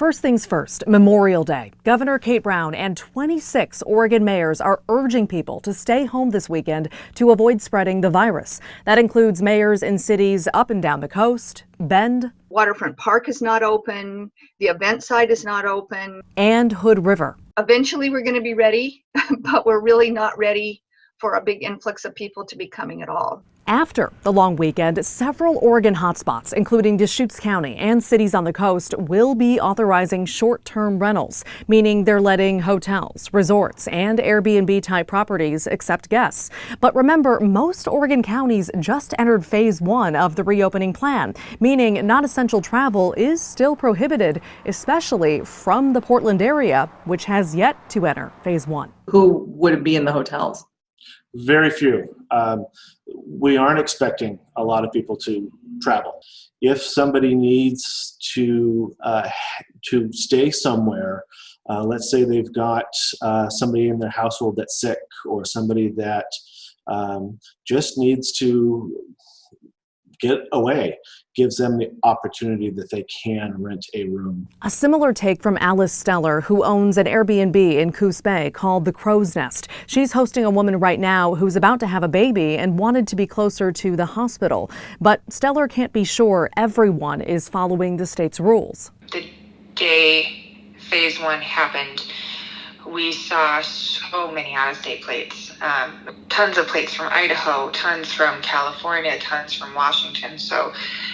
First things first, Memorial Day. Governor Kate Brown and 26 Oregon mayors are urging people to stay home this weekend to avoid spreading the virus. That includes mayors in cities up and down the coast, Bend, Waterfront Park is not open, the event side is not open, and Hood River. Eventually we're going to be ready, but we're really not ready for a big influx of people to be coming at all. After the long weekend, several Oregon hotspots, including Deschutes County and cities on the coast, will be authorizing short-term rentals, meaning they're letting hotels, resorts, and Airbnb-type properties accept guests. But remember, most Oregon counties just entered phase 1 of the reopening plan, meaning non-essential travel is still prohibited, especially from the Portland area, which has yet to enter phase 1. Who would be in the hotels? Very few. We aren't expecting a lot of people to travel. If somebody needs to stay somewhere, let's say they've got somebody in their household that's sick, or somebody that just needs to get away, gives them the opportunity that they can rent a room. A similar take from Alice Steller, who owns an Airbnb in Coos Bay called the Crow's Nest. She's hosting a woman right now who's about to have a baby and wanted to be closer to the hospital. But Steller can't be sure everyone is following the state's rules. The day phase 1 happened, we saw so many out-of-state plates. Tons of plates from Idaho, tons from California, tons from Washington. So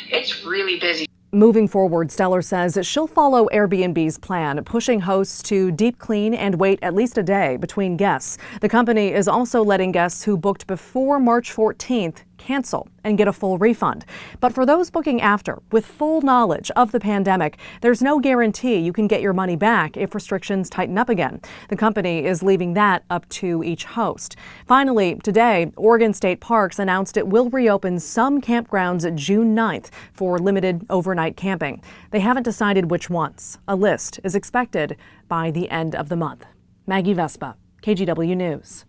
it's really busy. Moving forward, Steller says she'll follow Airbnb's plan, pushing hosts to deep clean and wait at least a day between guests. The company is also letting guests who booked before March 14th cancel and get a full refund. But for those booking after, with full knowledge of the pandemic, there's no guarantee you can get your money back if restrictions tighten up again. The company is leaving that up to each host. Finally, today, Oregon State Parks announced it will reopen some campgrounds June 9th for limited overnight camping. They haven't decided which ones. A list is expected by the end of the month. Maggie Vespa, KGW News.